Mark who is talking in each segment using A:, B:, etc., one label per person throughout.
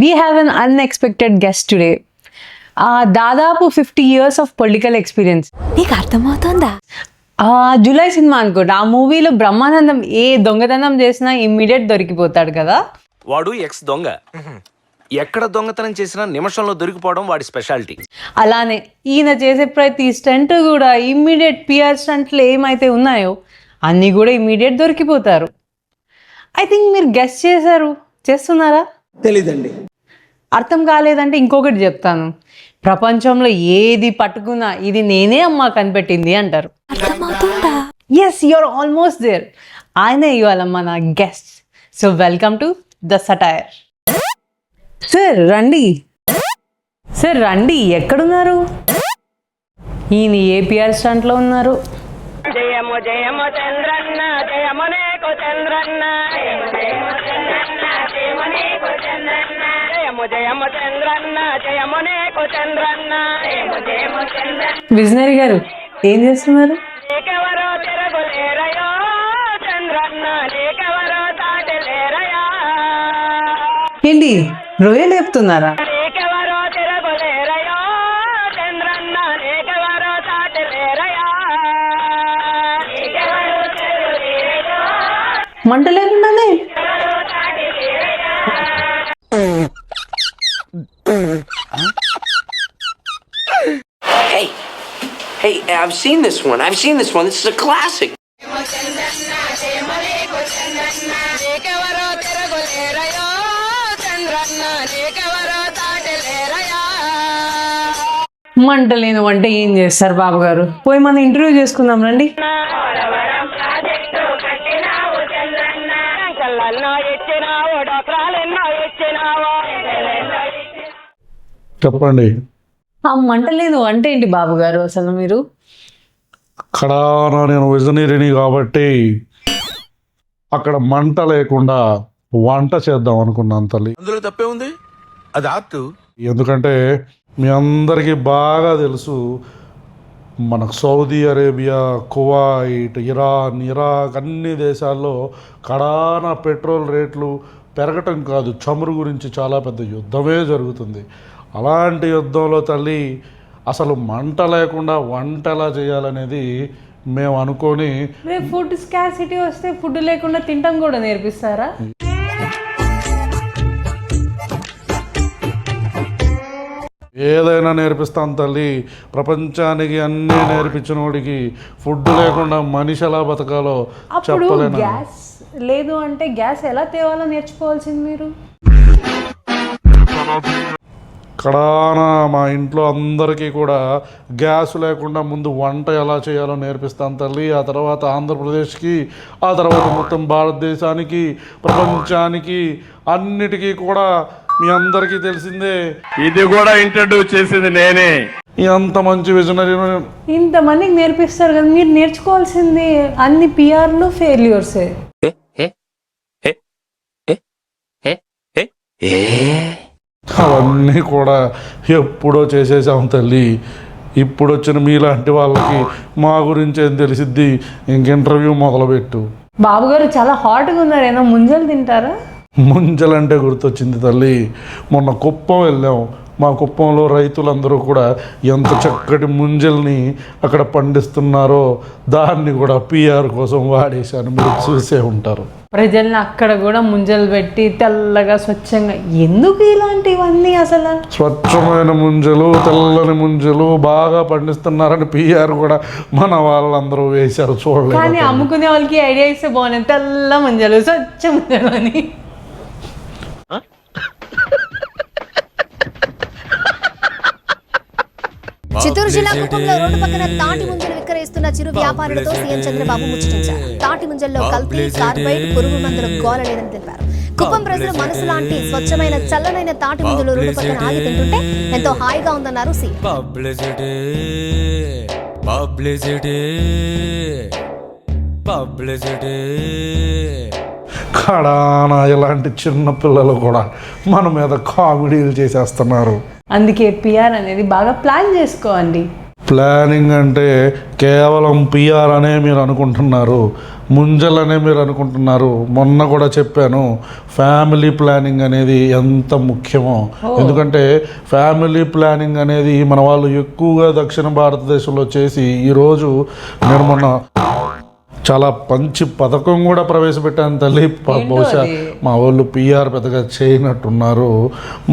A: We have an unexpected guest today. దాదాపు 50 years of political experience.
B: నీకు అర్థమవుతుందా?
A: July cinema అనుకోండి. ఆ మూవీలో బ్రహ్మానందం ఏ దొంగతనం చేసినా ఇమ్మీడియట్ దొరికిపోతాడు కదా.
C: వాడు ఎక్స్ దొంగ, ఎక్కడ దొంగతనం చేసినా నిమిషంలో దొరికిపోవడం వాడి స్పెషాలిటీ.
A: అలానే ఈయన చేసే ప్రతి స్టంట్ కూడా ఇమ్మీడియట్ పిఆర్ స్టంట్లు ఏమైతే ఉన్నాయో అన్నీ కూడా ఇమ్మీడియట్ దొరికిపోతారు. ఐ థింక్ మీరు గెస్ చేస్తున్నారా?
D: తెలీదండి.
A: అర్థం కాలేదంటే ఇంకొకటి చెప్తాను. ప్రపంచంలో ఏది పట్టుకున్నా ఇది నేనే అమ్మా కనిపెట్టింది అంటారు.
B: అర్థమవుతుందా?
A: Yes, you're almost there. ఆయనే ఇవ్వాలమ్మా నా guest. So welcome to the satire. Sir రండి, సార్ రండి. ఎక్కడున్నారు? ఈయన ఏపీఆర్ స్టంట్లో ఉన్నారు.
E: జయము జయము చంద్రన్న, జయము నీకు చంద్రన్న, జయము జయము చంద్రన్న, జయము నీకు చంద్రన్న.
A: విజనరీ గారు ఏం చేస్తున్నారు?
E: నీకెవరో తిరగలేరయో చంద్రన్న, నీకెవరో తాటలేరయా.
A: ఏంటి రొయ్యలు చెప్తున్నారా?
E: నీకెవరో తిరగలేరయో చంద్రన్న, నీకెవరో తాటలేరయా.
A: మంట లేకుండానే
F: Hey, I've seen this one. This is a classic.
E: నీకెవరో తిరగలేరయో Chandranna, నీకెవరో తాటలేరయా.
A: మంట లేని వంట ఏం చేస్తారు బాబు గారు? పోయి మనం ఇంటర్వ్యూ చేసుకుందాం రండి.
E: కళ్ళెన్నో ఇచ్చినావు, డోక్రాలెన్నో ఇచ్చినావు.
G: చెప్పండి.
A: ఆ మంట లేని వంట ఏంటి బాబు గారు అసలు మీరు?
G: అక్కడ నేను విజనరీని కాబట్టి అక్కడ మంట లేకుండా వంట చేద్దాం అనుకున్నాను తల్లి.
C: అందులో తప్పే ఉంది, అది ఆర్ట్.
G: ఎందుకంటే మీ అందరికీ బాగా తెలుసు, మనకు Saudi Arabia, Kuwait, Iran, Iraq అన్ని దేశాల్లో కడాన పెట్రోల్ రేట్లు పెరగటం కాదు, చమురు గురించి చాలా పెద్ద యుద్ధమే జరుగుతుంది. అలాంటి యుద్ధంలో తల్లి అసలు మంట లేకుండా వంట ఎలా చేయాలనేది మేము అనుకొని,
A: రేపు ఫుడ్ స్కాసిటీ వస్తే ఫుడ్ లేకుండా తినటం కూడా నేర్పిస్తారా?
G: ఏదైనా నేర్పిస్తాను తల్లి. ప్రపంచానికి అన్నీ నేర్పించిన వాడికి ఫుడ్ లేకుండా మనిషి ఎలా బతకాలో
A: అప్పుడు
G: చెప్పలేను.
A: గ్యాస్ లేదు అంటే గ్యాస్ ఎలా తేవాలో నేర్చుకోవాల్సింది మీరు.
G: కడాన మా ఇంట్లో అందరికీ కూడా గ్యాస్ లేకుండా ముందు వంట ఎలా చేయాలో నేర్పిస్తాను తల్లి. ఆ తర్వాత ఆంధ్రప్రదేశ్కి, ఆ తర్వాత మొత్తం భారతదేశానికి, ప్రపంచానికి అన్నిటికీ కూడా మీ అందరికీ తెలిసిందే.
H: ఇది కూడా ఇంట్రడ్యూస్ చేసింది నేనే.
G: అంత మంచి విజనరీ
A: ఇంతమందికి నేర్పిస్తారు కదా, మీరు నేర్చుకోవాల్సింది అన్ని పిఆర్లు ఫెయిల్యూర్సే.
G: అవన్నీ కూడా ఎప్పుడో చేసేసాం తల్లి. ఇప్పుడు వచ్చిన మీలాంటి వాళ్ళకి మా గురించి ఏం తెలిసిద్ది? ఇంక ఇంటర్వ్యూ మొదలుపెట్టు.
A: బాబు గారు చాలా హాట్గా ఉన్నారు, ఏమో ముంజలు తింటారా?
G: ముంజలంటే గుర్తొచ్చింది తల్లి. మొన్న కుప్పం వెళ్ళాం. మా కుప్పంలో రైతులందరూ కూడా ఎంత చక్కటి ముంజల్ని అక్కడ పండిస్తున్నారో దాన్ని కూడా పిఆర్ కోసం వాడేశాను. మీరు చూసే ఉంటారు.
A: ప్రజల్ని అక్కడ కూడా ముంజలు పెట్టి తెల్లగా స్వచ్ఛంగా, ఎందుకు ఇలాంటివన్నీ అసలు?
G: స్వచ్ఛమైన ముంజలు, తెల్లని ముంజలు బాగా పండిస్తున్నారని పిఆర్ కూడా మన వాళ్ళందరూ వేశారు.
A: కానీ
G: చూడలేదు.
A: అమ్ముకునే వాళ్ళకి ఐడియా ఇస్తే బాగున్నాయి, తెల్ల ముంజలు, స్వచ్ఛ ముంజలు అని.
B: చిత్తూరు జిల్లా కుప్పంలో రోడ్డు పక్కన తాటి ముంజలు విక్రయిస్తున్న చిరు వ్యాపారులతో సీఎం చంద్రబాబు ముచ్చటించారు. తాటి ముంజల్లో కల్తీ, కార్బైడ్, పురుగు మందుల గోల లేదని తెలిపారు. కుప్పం ప్రజల మనసు లాంటి స్వచ్ఛమైన చల్లనైన తాటి ముంజలు రోడ్డు పక్కన ఆగి తింటుంటే ఎంతో హాయిగా ఉందన్నారు సీఎం.
G: కడానా ఇలాంటి చిన్న పిల్లలు కూడా మన మీద కామెడీలు చేసేస్తున్నారు.
A: అందుకే పిఆర్ అనేది బాగా ప్లాన్ చేసుకోండి.
G: ప్లానింగ్ అంటే కేవలం పిఆర్ అనే మీరు అనుకుంటున్నారు, ముంజలనే మీరు అనుకుంటున్నారు. మొన్న కూడా చెప్పాను ఫ్యామిలీ ప్లానింగ్ అనేది ఎంత ముఖ్యమో. ఎందుకంటే ఫ్యామిలీ ప్లానింగ్ అనేది మన వాళ్ళు ఎక్కువగా దక్షిణ భారతదేశంలో చేసి ఈరోజు నేను మొన్న చాలా మంచి పథకం కూడా ప్రవేశపెట్టాను తల్లి. బహుశా మా వాళ్ళు పిఆర్ పెద్దగా చేయనట్టున్నారు.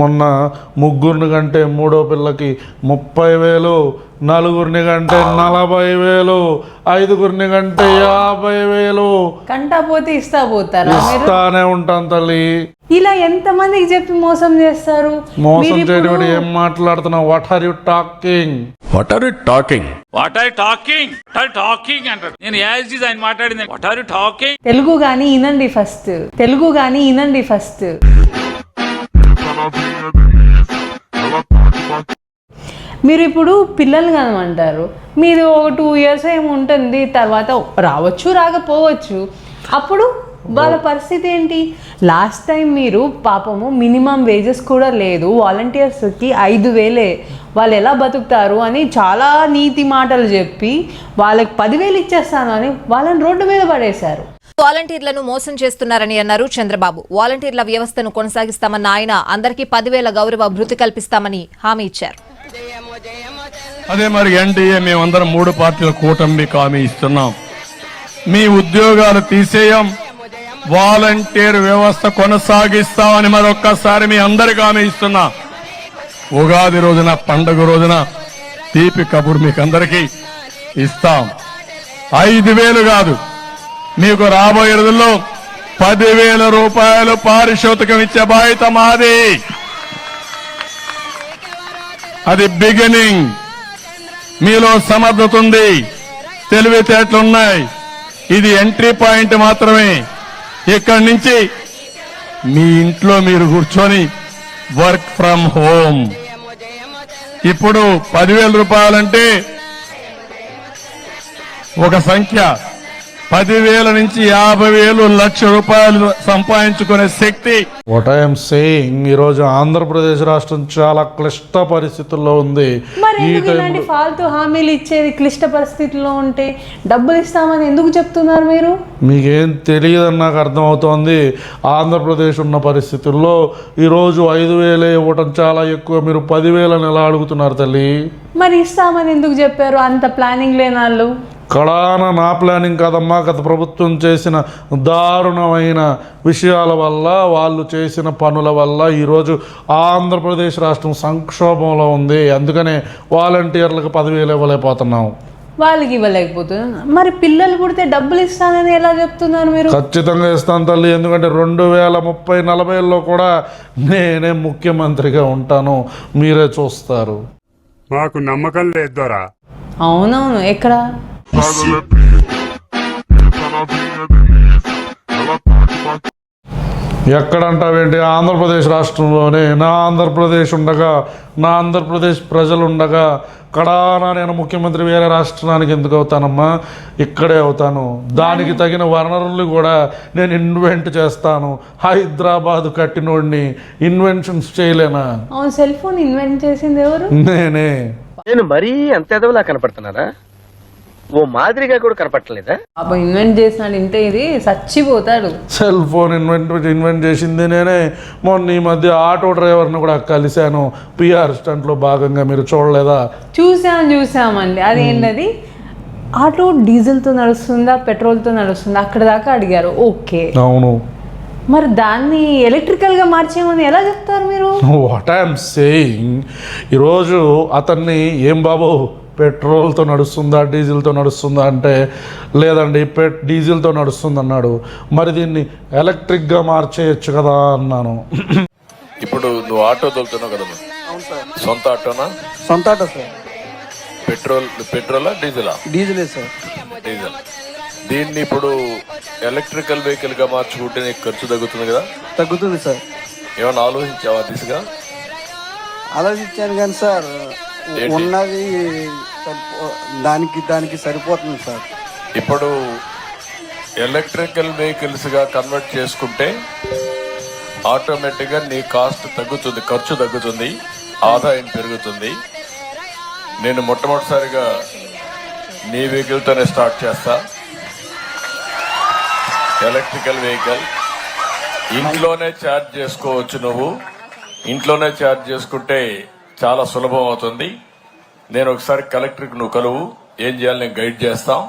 G: మొన్న ముగ్గురిని కంటే మూడో పిల్లకి 30,000, నలుగురిని కంటే 40,000, ఐదుగురిని కంటే 50,000
A: కంటా పోతే ఇస్తా పోతారా మీరు?
G: ఇస్తానే ఉంటాను తల్లి.
A: ఇలా ఎంతమందికి చెప్పి మోసం చేస్తారు?
G: మోసం చేయడం ఏం మాట్లాడుతున్నావు? What are you talking?
H: What are you talking?
D: What are talking talking అంటారు. నేను యాజ్ ఇస్ ఆయన మాట్లాడింది. వాట్ ఆర్ యు టాకింగ్?
A: తెలుగు గాని వినండి ఫస్ట్, తెలుగు గాని వినండి ఫస్ట్. మీరు ఇప్పుడు పిల్లలు కనమంటారు, మీరు ఒక 2 years ఏమి ఉంటుంది, తర్వాత రావచ్చు రాకపోవచ్చు, అప్పుడు వాళ్ళ పరిస్థితి ఏంటి? లాస్ట్ టైం మీరు పాపము మినిమం వేజెస్ కూడా లేదు, వాలంటీర్స్కి 5,000 వాళ్ళు ఎలా బతుకుతారు అని చాలా నీతి మాటలు చెప్పి వాళ్ళకి 10,000 ఇచ్చేస్తాను అని వాళ్ళని రోడ్డు మీద పడేశారు.
I: వాలంటీర్లను మోసం చేస్తున్నారని అన్నారు చంద్రబాబు. వాలంటీర్ల వ్యవస్థను కొనసాగిస్తామన్న ఆయన అందరికీ 10,000 గౌరవ భృతి కల్పిస్తామని హామీ ఇచ్చారు.
H: అదే మరి ఎన్డీఏ మేమందరం 3 పార్టీల కూటమికి హామీ ఇస్తున్నాం. మీ ఉద్యోగాలు తీసేయం, వాలంటీర్ వ్యవస్థ కొనసాగిస్తామని మరొక్కసారి మీ అందరికీ హామీ ఇస్తున్నా. ఉగాది రోజున, పండుగ రోజున తీపి కబురు మీకు అందరికీ ఇస్తాం. 5,000 కాదు, మీకు రాబోయే రోజుల్లో 10,000 రూపాయలు పారితోషికం ఇచ్చే బాధ్యత మాది. అది బిగినింగ్. మీలో సమర్థత ఉంది, తెలివితేటలున్నాయి. ఇది ఎంట్రీ పాయింట్ మాత్రమే. ఇక్కడి నుంచి మీ ఇంట్లో మీరు కూర్చొని వర్క్ ఫ్రమ్ హోమ్. ఇప్పుడు 10,000 రూపాయలంటే ఒక సంఖ్య. 10,000 నుంచి 50,000, 1,00,000 రూపాయలు సంపాదించుకునే శక్తి.
G: వాట్ ఐఎమ్ సేయింగ్, ఈరోజు ఆంధ్రప్రదేశ్ రాష్ట్రం చాలా క్లిష్ట పరిస్థితుల్లో ఉంది.
A: మరి ఎందుకు ఇలాంటి ఫాల్తూ హామీలు ఇచ్చేది? క్లిష్ట పరిస్థితుల్లో ఉంటే డబ్బులు ఇస్తామని ఎందుకు చెప్తున్నారు మీరు?
G: మీకేం తెలియదని నాకు అర్థమవుతోంది. ఆంధ్రప్రదేశ్ ఉన్న పరిస్థితుల్లో ఈరోజు 5,000 ఇవ్వటం చాలా ఎక్కువ. మీరు 10,000 ఎలా అడుగుతున్నారు తల్లి?
A: మరి ఇస్తామని ఎందుకు చెప్పారు? అంత ప్లానింగ్ లేని వాళ్ళు.
G: కడాన నా ప్లానింగ్ కాదమ్మా, గత ప్రభుత్వం చేసిన దారుణమైన విషయాల వల్ల, వాళ్ళు చేసిన పనుల వల్ల ఈరోజు ఆంధ్రప్రదేశ్ రాష్ట్రం సంక్షోభంలో ఉంది. అందుకనే వాలంటీర్లకు 10,000 ఇవ్వలేకపోతున్నాం.
A: వాళ్ళకి ఇవ్వలేకపోతున్నా. మరి పిల్లలు పుడితే డబ్బులు ఇస్తానని ఎలా చెప్తున్నారు మీరు?
G: ఖచ్చితంగా ఇస్తాను తల్లి. ఎందుకంటే 2030-40లో కూడా నేనే ముఖ్యమంత్రిగా ఉంటాను. మీరే చూస్తారు.
J: మాకు నమ్మకం లేదు దొరా.
A: అవునవును. ఎక్కడ?
G: ఎక్కడంటావేంటి? ఆంధ్రప్రదేశ్ రాష్ట్రంలోనే. నా ఆంధ్రప్రదేశ్ ప్రజలుండగా కడానా నేను ముఖ్యమంత్రి వేరే రాష్ట్రానికి ఎందుకు అవుతానమ్మా? ఇక్కడే అవుతాను. దానికి తగిన వనరులు కూడా నేను ఇన్వెంట్ చేస్తాను. హైదరాబాద్ కట్టినోడిని ఇన్వెన్షన్స్ చేయలేనా?
A: అవును. సెల్ ఫోన్ ఇన్వెంట్ చేసింది ఎవరు?
G: నేనే.
C: నేను మరీ అంత ఎదవలా కనపడుతున్నారా? ఓ మాదిరిగా కూడా కనపడలేదా?
A: అప్పుడు ఇన్వెంట్ చేసినాడు ఇంటే ఇది చచ్చిపోతాడు.
G: సెల్ ఫోన్ ఇన్వెంట్ చేసింది నేనే. మొన్న ఈ మధ్య ఆటో డ్రైవర్ని కూడా కలిశాను పిఆర్ స్టంట్లో భాగంగా. మీరు చూడలేదా?
A: చూసామండి. అదేంటది? ఆటో డీజిల్తో నడుస్తుందా పెట్రోల్తో నడుస్తుందా అక్కడ దాకా అడిగారు. ఓకే,
G: అవును.
A: మరి దాన్ని ఎలక్ట్రికల్గా మార్చేయమని ఎలా చెప్తారు మీరు?
G: వాట్ ఐఎమ్ సేయింగ్, ఈరోజు అతన్ని ఏం బాబు పెట్రోల్తో నడుస్తుందా డీజిల్తో నడుస్తుందా అంటే లేదండి డీజిల్తో నడుస్తుంది అన్నాడు. మరి దీన్ని ఎలక్ట్రిక్గా మార్చేయచ్చు కదా అన్నాను.
H: ఇప్పుడు నువ్వు ఆటో తోలుతున్నావు కదా, సొంత ఆటోనా?
F: సొంత ఆటో సార్.
H: పెట్రోలా డీజిలా?
F: డీజిలే సార్.
H: డీజిల్. దీన్ని ఇప్పుడు ఎలక్ట్రికల్ వెహికల్ గా మార్చుకుంటే నీకు ఖర్చు తగ్గుతుంది కదా?
F: తగ్గుతుంది సార్.
H: ఏమైనా ఆలోచించావా దిశగా?
F: ఆలోచించాను కానీ సార్, ఉన్నది దానికి సరిపోతుంది సార్.
H: ఇప్పుడు ఎలక్ట్రికల్ వెహికల్స్ గా కన్వర్ట్ చేసుకుంటే ఆటోమేటిక్ గా నీ కాస్ట్ తగ్గుతుంది, ఖర్చు తగ్గుతుంది, ఆదాయం పెరుగుతుంది. నేను మొట్టమొదటిసారిగా నీ వెహికల్తోనే స్టార్ట్ చేస్తా. ఎలక్ట్రికల్ వెహికల్ ఇంట్లోనే ఛార్జ్ చేసుకోవచ్చు. నువ్వు ఇంట్లోనే ఛార్జ్ చేసుకుంటే చాలా సులభం అవుతుంది. నేను ఒకసారి కలెక్టర్కి నువ్వు కలువు, ఏం చేయాలి నేను గైడ్ చేస్తాం,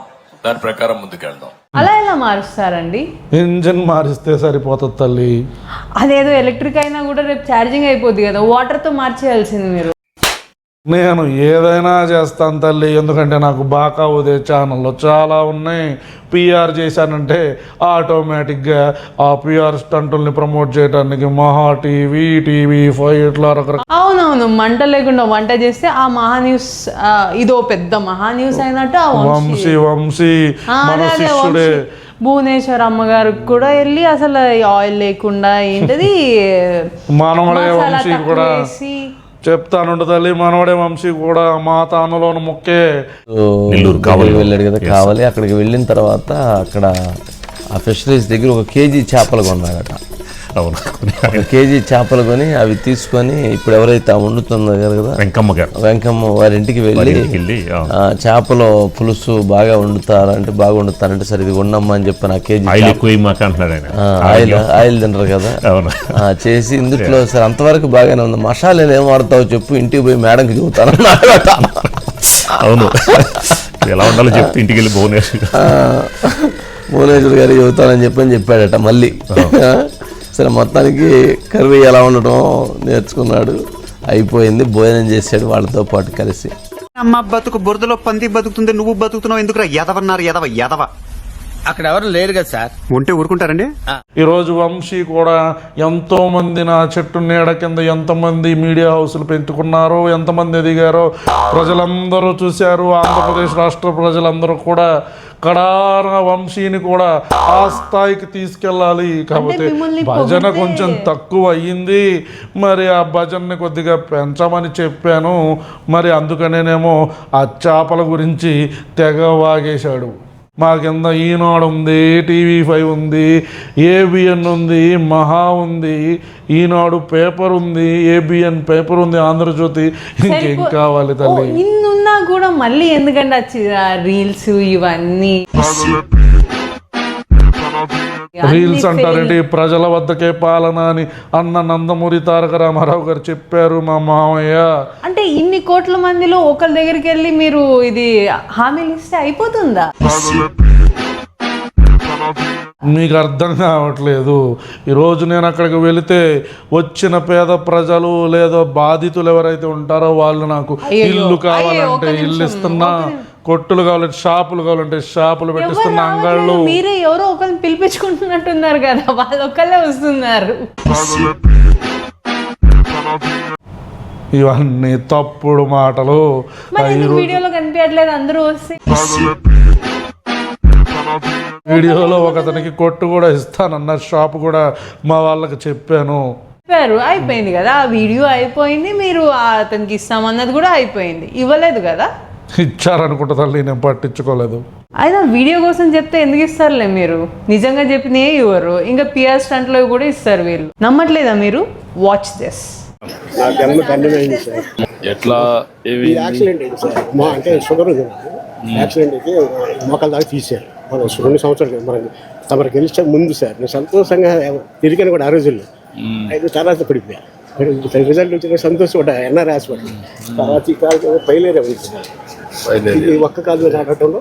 H: దాని ప్రకారం ముందుకెళ్దాం.
A: అలా ఎలా మారుస్తారండి?
G: ఇంజన్ మారిస్తే సరిపోతుంది తల్లి.
A: అదేదో ఎలక్ట్రిక్ అయినా కూడా రేపు ఛార్జింగ్ అయిపోద్ది కదా, వాటర్తో మార్చేయాల్సింది మీరు.
G: నేను ఏదైనా చేస్తాను తల్లి, ఎందుకంటే నాకు బాగా ఉదయ ఛానల్లో చాలా ఉన్నాయి. పిఆర్ చేశానంటే ఆటోమేటిక్గా ఆ పిఆర్ స్టంటుల్ని ప్రమోట్ చేయడానికి మహా టీవీ, TV5 ఇట్లా రకరకాల.
A: అవునవును, మంట లేకుండా వంట చేస్తే ఆ మహా న్యూస్, ఇదో పెద్ద మహా న్యూస్ అయినట్టు ఆ
G: వంశీ మన శిష్యుడే
A: భువనేశ్వర్ అమ్మగారు కూడా వెళ్ళి అసలు ఆయిల్ లేకుండా ఏంటది
G: మనవడే
A: మసాలా
G: వంశీ
A: తక్కువ
G: కూడా
A: వేసి
G: చెప్తానుండు తల్లి. మనవడే వంశీ కూడా మా తానులోని మొక్కే.
K: కావాలి వెళ్ళాడు కదా, కావాలి. అక్కడికి వెళ్ళిన తర్వాత అక్కడ ఆ ఫిషరీస్ దగ్గర 1 కేజీ చేపలు కొన్నాడట. 1 కేజీ చేపలు కొని అవి తీసుకొని ఇప్పుడు ఎవరైతే వండుతుందో కదా వెంకమ్మ వారి ఇంటికి వెళ్ళి చేపలు పులుసు బాగా వండుతారంటే సరే ఇది ఉండమ్మా అని చెప్పి 1 కేజీ ఆయిల్ తినరు కదా చేసి ఇందులో సరే అంతవరకు బాగానే ఉంది. మసాలాలు ఏం వాడతావు చెప్పు, ఇంటికి పోయి మేడంకి చెబుతాను.
J: అవును, ఎలా ఉండాలో చెప్తే ఇంటికి వెళ్ళి
K: భువనేశ్వర్ గారికి చెబుతానని చెప్పాడట. మళ్ళీ సరే మొత్తానికి కర్రీ ఎలా ఉండటం నేర్చుకున్నాడు, అయిపోయింది. భోజనం చేశాడు వాళ్ళతో పాటు కలిసి.
L: అమ్మ బతుకు బురదలో పంది బతుకుతుంది, నువ్వు బతుకుతున్నావు ఎందుకురా ఎదవన్నారు, ఎదవ.
F: అక్కడ ఎవరు లేరు కదా సార్,
L: ఉంటే ఊరుకుంటారండి.
G: ఈరోజు వంశీ కూడా ఎంతో మంది నా చెట్టు నీడ కింద ఎంతమంది మీడియా హౌస్లు పెంచుకున్నారో, ఎంతమంది ఎదిగారో ప్రజలందరూ చూశారు. ఆంధ్రప్రదేశ్ రాష్ట్ర ప్రజలందరూ కూడా కడాన వంశీని కూడా ఆ స్థాయికి తీసుకెళ్ళాలి. కాకపోతే భజన కొంచెం తక్కువ అయ్యింది, మరి ఆ భజనని కొద్దిగా పెంచమని చెప్పాను. మరి అందుకనేనేమో ఆ చేపల గురించి తెగ వాగేశాడు. మా కింద ఈనాడు ఉంది, TV5 ఉంది, ABN ఉంది, మహా ఉంది, ఈనాడు పేపర్ ఉంది, ABN పేపర్ ఉంది, ఆంధ్రజ్యోతి, ఇంకేం కావాలి తల్లి?
A: ఇన్నున్నా కూడా మళ్ళీ ఎందుకంటే రీల్స్ ఇవన్నీ
G: రీల్స్ అంటారండి. ప్రజల వద్దకే పాలన అని అన్న నందమూరి తారక రామారావు గారు చెప్పారు మా మామయ్య.
A: అంటే ఇన్ని కోట్ల మందిలో ఒకరి దగ్గరికి వెళ్ళి మీరు ఇది హామీలు ఇస్తే అయిపోతుందా?
G: మీకు అర్థం కావట్లేదు. ఈరోజు నేను అక్కడికి వెళితే వచ్చిన పేద ప్రజలు లేదా బాధితులు ఎవరైతే ఉంటారో వాళ్ళు నాకు ఇల్లు కావాలంటే ఇల్లు ఇస్తున్నా, కొట్టులు కావాలంటే షాపులు కావాలంటే షాపులు పెట్టిస్తున్నా, అంగళ్ళు.
A: మీరే ఎవరో ఒకరిని పిలిపించుకుంటున్నట్టున్నారు కదా, వాళ్ళు ఒక్కళ్ళే వస్తున్నారు.
G: ఇవన్నీ తప్పుడు మాటలు.
A: వీడియోలో కనిపించట్లేదు అందరూ వస్తే.
G: వీడియోలో ఒకతనికి కొట్టు కూడా ఇస్తానన్న షాప్ కూడా మా వాళ్ళకి చెప్పాను.
A: అయిపోయింది కదా, ఆ వీడియో అయిపోయింది, మీరు అతనికి ఇస్తామన్నది కూడా అయిపోయింది. ఇవ్వలేదు కదా?
G: ఇచ్చారనుకుంటా తల్లి, నేను పట్టించుకోలేదు.
A: అయితే వీడియో కోసం చెప్తే ఎందుకు ఇస్తారులే, మీరు నిజంగా చెప్పినే ఇవ్వరు. ఇంకా పిఆర్ స్టంట్లో కూడా ఇస్తారు వీళ్ళు. నమ్మట్లేదా మీరు? Watch this.
H: ఎట్లా
M: యాక్సిడెంట్ అయింది సార్, అంటే షుగర్ ఉంది, యాక్సిడెంట్ అయితే మోకాల దాకా తీసారు. మనం 2 సంవత్సరాలు మనం తమరు గెలిచే ముందు సార్ నేను సంతోషంగా తిరిగాను కూడా ఆ రోజుల్లో. అయితే తర్వాత పడిపోయా, రిజల్ట్ వచ్చిన సంతోషపడ్డా ఎన్ఆర్ హాస్పిటల్. తర్వాత ఈ కాలు పైలేరే ఉంది, ఇది ఒక్క కాలు నడటంలో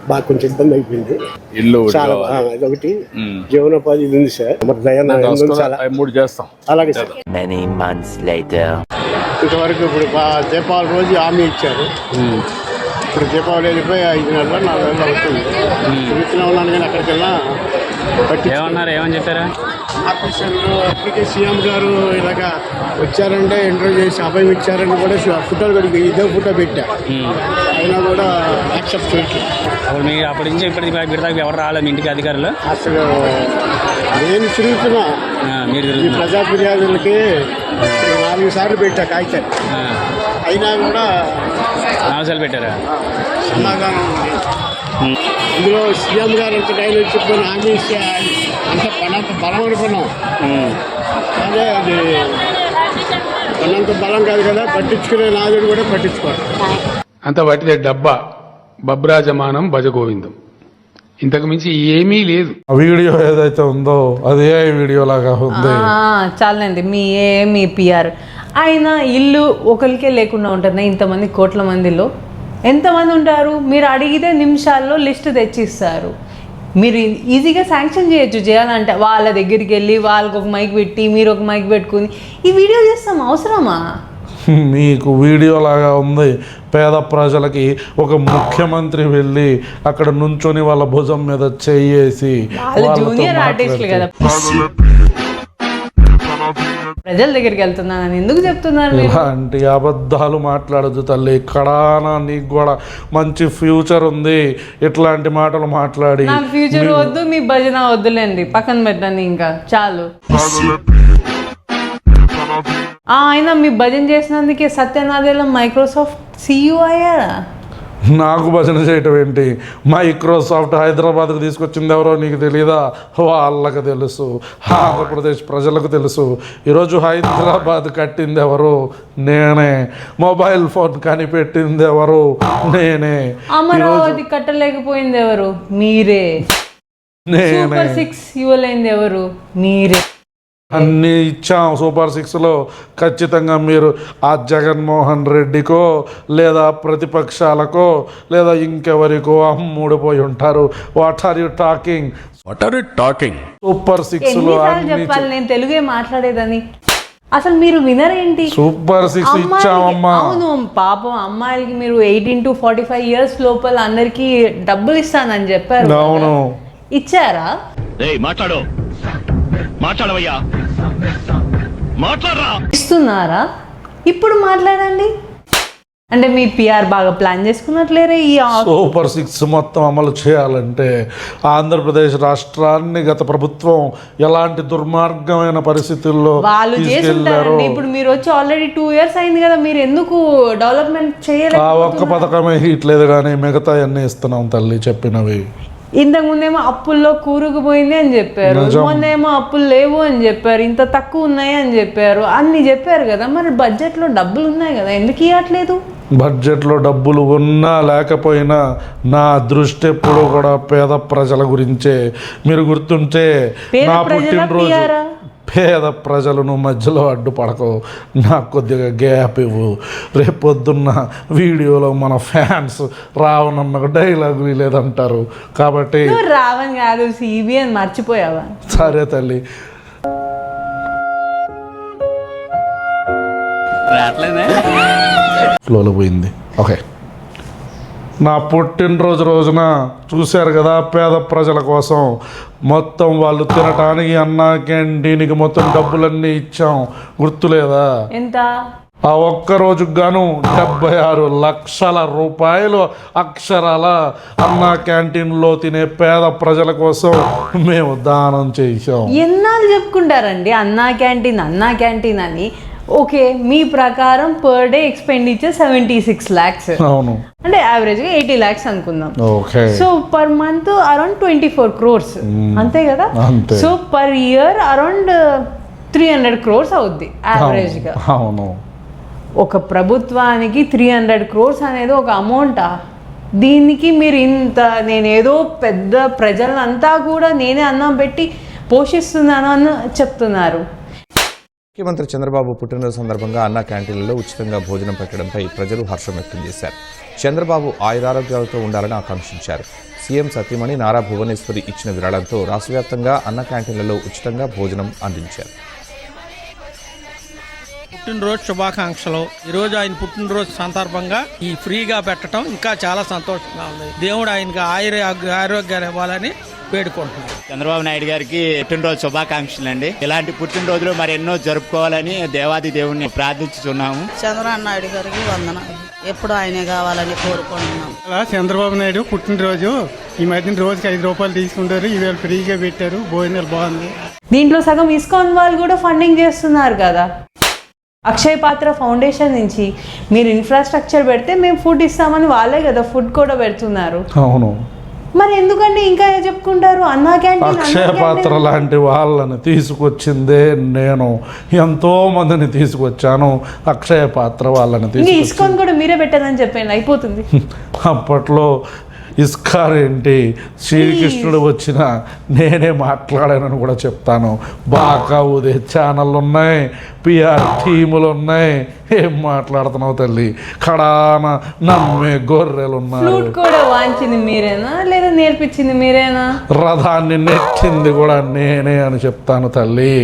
M: బాగా కొంచెం ఇబ్బంది అయిపోయింది.
H: ఇల్లు
M: చాలా అదొకటి జీవనోపాధి ఇది ఉంది సార్. మరి దయాన్ని
H: చేస్తాం.
M: అలాగే సార్. ఇంతవరకు ఇప్పుడు దీపావళి రోజు హామీ ఇచ్చారు. ఇప్పుడు దీపావళి వెళ్ళిపోయి 5 నెలలు 4 నెలలు అవుతుంది. చూస్తూనే ఉన్నాను కానీ అక్కడికి వెళ్ళినా
F: ఏమని చెప్పారా
M: ఆఫీసర్లు? అప్పటికే సీఎం గారు ఇలాగా వచ్చారంటే ఇంటర్వ్యూ చేసి అభయం ఇచ్చారని కూడా ఫోటోలు కూడా ఇదే ఫోటో పెట్టా, అయినా కూడా యాక్సెప్ట్ చేయట్లేదు.
F: మీరు అప్పటి నుంచి ఇప్పటికి బిడదాకా ఎవరు రాలేదు మీ ఇంటికి అధికారులు?
M: అసలు నేను తిరుగుతున్నా, ఈ ప్రజా ఫిర్యాదులకి 4 సార్లు పెట్టా కాగితాలు, అయినా కూడా
F: 4 సార్లు పెట్టారా?
M: సమాధానం ఉంది. ఇందులో సీఎం గారు అంత డైలాగ్ చెప్పుకొని హామీ ఇస్తే అంత బలం అనుకున్నాం, అదే అది అన్నంత బలం కాదు కదా, పట్టించుకునే నాదుడు కూడా పట్టించుకోవాలి.
N: అంత వాటిదే డబ్బా బబ్రాజమానం భజగోవిందం, ఇంతకు మించి ఏమీ లేదు.
G: ఆ వీడియో ఏదైతే ఉందో అదే వీడియో లాగా ఉంది.
A: చాలండి మీ పిఆర్. ఆయన ఇల్లు ఒకరికే లేకుండా ఉంటుంది. ఇంతమంది కోట్ల మందిలో ఎంతమంది ఉంటారు? మీరు అడిగితే నిమిషాల్లో లిస్ట్ తెచ్చిస్తారు. మీరు ఈజీగా శాంక్షన్ చేయొచ్చు. చేయాలంటే వాళ్ళ దగ్గరికి వెళ్ళి వాళ్ళకి ఒక మైక్ పెట్టి మీరు ఒక మైక్ పెట్టుకుని ఈ వీడియో చేస్తాం, అవసరమా?
G: మీకు వీడియో లాగా ఉంది. పేద ప్రజలకి ఒక ముఖ్యమంత్రి వెళ్ళి అక్కడ నుంచొని వాళ్ళ భుజం మీద చేయేసి
A: జూనియర్ ఆర్టిస్టులు కదా, ప్రజల దగ్గరికి వెళ్తున్నానని ఎందుకు చెప్తున్నారు?
G: ఇలాంటి అబద్ధాలు మాట్లాడదు తల్లి. కడానా నీకు కూడా మంచి ఫ్యూచర్ ఉంది. ఇట్లాంటి మాటలు మాట్లాడి
A: నాకు ఫ్యూచర్ వద్దు, మీ భజన వద్దులేండి, పక్కన పెట్టండి, ఇంకా చాలు. ఆయన మీ భజన చేసినందుకే సత్యనాదేలో మైక్రోసాఫ్ట్ CEO అయ్యారా?
G: నాకు భజన చేయటం ఏంటి? మైక్రోసాఫ్ట్ హైదరాబాద్కు తీసుకొచ్చింది ఎవరో నీకు తెలీదా? వాళ్ళకు తెలుసు, ఆంధ్రప్రదేశ్ ప్రజలకు తెలుసు. ఈరోజు హైదరాబాద్ కట్టింది ఎవరు? నేనే. మొబైల్ ఫోన్ కనిపెట్టింది ఎవరు? నేనే.
A: అమరావతి కట్టలేకపోయింది ఎవరు? మీరే. సూపర్ 6 ఇవ్వలేంది ఎవరు? మీరే.
G: అన్నీ ఇచ్చాం. సూపర్ 6లో ఖచ్చితంగా మీరు ఆ జగన్మోహన్ రెడ్డికో లేదా ప్రతిపక్షాలకో లేదా ఇంకెవరికో అమ్ముడిపోయి ఉంటారు. What are you talking? Super 6లో
A: చెప్పాలి, నేను తెలుగే మాట్లాడేదని. అసలు మీరు వినరేంటి?
G: సూపర్ 6 ఇచ్చామమ్మా.
A: అవును, పాపం అమ్మాయిలకి మీరు 18 to 45 years లోపల అందరికి డబ్బులు ఇస్తానని చెప్పారు.
G: అవును,
A: ఇచ్చారా? ఇస్తున్నారా? ఇప్పుడు మాట్లాడండి. అంటే మీ పిఆర్ బాగా ప్లాన్ చేసుకున్నట్లేరే. ఈ
G: సూపర్ 6 మొత్తం అమలు చేయాలంటే ఆంధ్రప్రదేశ్ రాష్ట్రాన్ని గత ప్రభుత్వం ఎలాంటి దుర్మార్గమైన పరిస్థితుల్లో
A: వాళ్ళు చేస్తుంటారు. ఇప్పుడు మీరు వచ్చి ఆల్రెడీ 2 years అయింది కదా, మీరు ఎందుకు డెవలప్మెంట్ చేయలేదు?
G: ఆ ఒక్క పథకమే హీట్లేదు కానీ మిగతా అన్నీ ఇస్తున్నాం తల్లి చెప్పినవి.
A: ఇంతకు ముందేమో అప్పుల్లో కూరుకుపోయింది అని చెప్పారు, మొన్నేమో అప్పులు లేవు అని చెప్పారు, ఇంత తక్కువ ఉన్నాయి అని చెప్పారు, అన్ని చెప్పారు కదా. మరి బడ్జెట్లో డబ్బులు ఉన్నాయి కదా, ఎందుకు ఇవ్వట్లేదు?
G: బడ్జెట్లో డబ్బులు ఉన్నా లేకపోయినా నా దృష్టి ఎప్పుడు కూడా పేద ప్రజల గురించే. మీరు గుర్తుంటే నా పుట్టినరోజు పేద ప్రజలను మధ్యలో అడ్డుపడకు, నాకు కొద్దిగా గ్యాప్ ఇవ్వు. రేపొద్దున్న వీడియోలో మన ఫ్యాన్స్ రావణన్న డైలాగులు లేదంటారు కాబట్టి.
A: రావణ్ కాదు, CBN మర్చిపోయావా?
G: సరే తల్లి. ఫ్లోలో పోయింది. ఓకే, నా పుట్టినరోజు రోజున చూశారు కదా, పేద ప్రజల కోసం మొత్తం వాళ్ళు తినటానికి అన్నా క్యాంటీన్కి మొత్తం డబ్బులన్నీ ఇచ్చాం, గుర్తులేదా?
A: ఎంత?
G: ఆ ఒక్క రోజుకు గాను 76 లక్షల రూపాయలు అక్షరాల అన్నా క్యాంటీన్లో తినే పేద ప్రజల కోసం మేము దానం చేసాం.
A: ఎన్నాళ్ళు చెప్పుకుంటారండి అన్నా క్యాంటీన్ అని? ఓకే, మీ ప్రకారం పర్ డే ఎక్స్పెండిచర్ 76 lakhs.
G: అవును,
A: అంటే యావరేజ్గా 80 lakhs అనుకుందాం.
G: Okay,
A: so per month around 24 crores, అంతే కదా? So per year around 300 crores అవుద్ది యావరేజ్గా.
G: అవును,
A: ఒక ప్రభుత్వానికి 300 crores అనేది ఒక అమౌంటా? దీనికి మీరు ఇంత నేనేదో పెద్ద ప్రజలంతా కూడా నేనే అన్నం పెట్టి పోషిస్తున్నాను అని చెప్తున్నారు.
O: ముఖ్యమంత్రి చంద్రబాబు పుట్టినరోజు సందర్భంగా అన్నా క్యాంటీన్లలో ఉచితంగా భోజనం పెట్టడంపై ప్రజలు హర్షం వ్యక్తం చేశారు. చంద్రబాబు ఆయురారోగ్యాలతో ఉండాలని ఆకాంక్షించారు. సీఎం సతీమణి నారా భువనేశ్వరి ఇచ్చిన విరాళంతో రాష్ట్ర వ్యాప్తంగా అన్నా క్యాంటీన్లలో ఉచితంగా భోజనం అందించారు.
P: పుట్టినరోజు శుభాకాంక్షలు. ఈరోజు ఆయన పుట్టినరోజు సందర్భంగా ఈ ఫ్రీగా పెట్టడం ఇంకా చాలా సంతోషంగా ఉంది. దేవుడు ఆయనకి ఆరోగ్యాలు ఇవ్వాలని వేడుకుంటున్నాను.
Q: చంద్రబాబు నాయుడు గారికి పుట్టినరోజు శుభాకాంక్షలు అండి. ఇలాంటి పుట్టినరోజులు మరి ఎన్నో జరుపుకోవాలని దేవాది దేవుణ్ణి ప్రార్థించుతున్నాము.
R: చంద్రబాబు నాయుడు గారికి వందనాలు. ఎప్పుడు ఆయనే కావాలని కోరుకుంటున్నాం.
S: అలా చంద్రబాబు నాయుడు పుట్టినరోజు ఈ మధ్యన రోజుకి 5 రూపాయలు తీసుకుంటారు, ఈవేళ ఫ్రీగా పెట్టారు, భోజనాలు బాగుంది.
A: దీంట్లో సగం ఇస్కాన్ వాళ్ళు కూడా ఫండింగ్ చేస్తున్నారు కదా. అక్షయ్ పాత్ర ఫౌండేషన్ నుంచి మీరు ఇన్ఫ్రాస్ట్రక్చర్ పెడితే మేము ఫుడ్ ఇస్తామని వాళ్ళే కదా ఫుడ్ కూడా పెడుతున్నారు.
G: అవును,
A: మరి ఎందుకండి ఇంకా చెప్పుకుంటారు అన్నా క్యాంటీన్
G: అక్షయ పాత్ర లాంటి వాళ్ళని తీసుకొచ్చిందే నేను. ఎంతో మందిని తీసుకొచ్చాను. అక్షయ పాత్ర వాళ్ళని
A: ఇంకా
G: తీసుకొచ్చి
A: ఇస్కాన్ కూడా మీరే పెట్టారని చెప్పండి, అయిపోతుంది.
G: అప్పట్లో ఇస్కారేంటి, శ్రీకృష్ణుడు వచ్చిన నేనే మాట్లాడానని కూడా చెప్తాను. బాగా ఉదే ఛానళ్ళు ఉన్నాయి, పిఆర్ టీములు ఉన్నాయి. ఏం మాట్లాడుతున్నావు తల్లి? కడాన నమ్మే గొర్రెలు ఉన్నారు.
A: ఫ్లూట్ కూడా వాంచింది మీరేనా లేదా నేర్పించింది మీరేనా?
G: రథాన్ని నెట్టింది కూడా నేనే అని చెప్తాను తల్లి.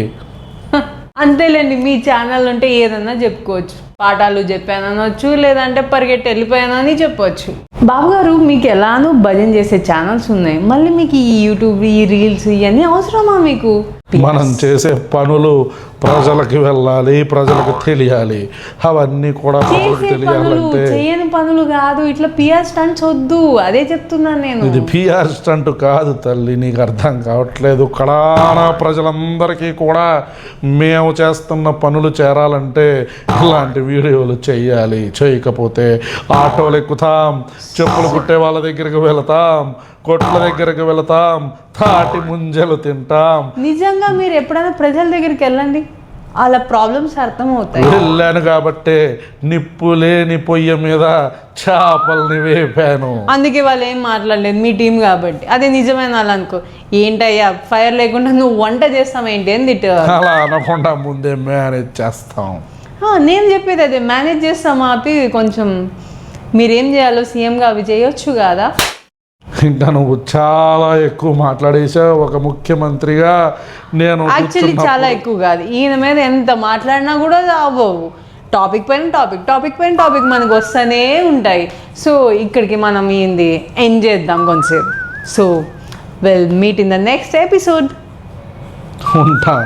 A: అంతేలేండి, మీ ఛానల్ ఉంటే ఏదన్నా చెప్పుకోవచ్చు. పాఠాలు చెప్పాననొచ్చు, లేదంటే పరిగెట్టి వెళ్ళిపోయానని చెప్పొచ్చు. బాబు గారు, మీకు ఎలానో భజన చేసే ఛానల్స్ ఉన్నాయి, మళ్ళీ మీకు ఈ యూట్యూబ్, ఈ రీల్స్ ఇవన్నీ అవసరమా మీకు?
G: మనం చేసే పనులు ప్రజలకు వెళ్ళాలి, ప్రజలకు తెలియాలి. అవన్నీ కూడా ప్రజలకు
A: చేసే పనులు
G: తెలియాలంటే
A: చేయని పనులు కాదు, ఇట్లా పిఆర్ స్టంట్స్ వద్దు. అదే చెప్తున్నాను నేను.
G: ఇది పిఆర్ స్టంట్ కాదు తల్లి, నీకు అర్థం కావట్లేదు. కడానా ప్రజలందరికీ కూడా మేము చేస్తున్న పనులు చేరాలంటే ఇలాంటి వీడియోలు చేయాలి. చేయకపోతే ఆటోలు ఎక్కుతాం, చెప్పులు కుట్టే వాళ్ళ దగ్గరికి వెళతాం, కొట్ల దగ్గరికి వెళతాం, తాటి ముంజలు తింటాం.
A: నిజంగా మీరు ఎప్పుడైనా ప్రజల దగ్గరికి వెళ్ళండి, వాళ్ళ ప్రాబ్లమ్స్ అర్థమవుతాయి.
G: వెళ్ళాను కాబట్టే నిప్పు లేని పొయ్యి మీద చేపల్ని వేపాను.
A: అందుకే వాళ్ళు ఏం మాట్లాడలేదు, మీ టీం కాబట్టి. అదే నిజమైన వాళ్ళు అనుకో, ఏంటయ్యా ఫైర్ లేకుండా నువ్వు వంట చేస్తావేంటి అని తిట్టారు.
G: అలా అనకుండా ముందే మేనేజ్ చేస్తాం.
A: నేను చెప్పేది అదే, మేనేజ్ చేస్తాం. ఆపి కొంచెం మీరేం చేయాలో సీఎంగా అవి చేయొచ్చు కదా.
G: ఇంకా నువ్వు చాలా ఎక్కువ మాట్లాడేసావు. ఒక ముఖ్యమంత్రిగా నేను
A: యాక్చువల్లీ చాలా ఎక్కువ కాదు, ఈయన మీద ఎంత మాట్లాడినా కూడా అవ్వవు. టాపిక్ పైన టాపిక్ మనకు వస్తూనే ఉంటాయి. సో ఇక్కడికి మనం ఏంది ఎండ్ చేద్దాం కొంచెంసేపు. So will meet in the next episode.
G: ఉంటా.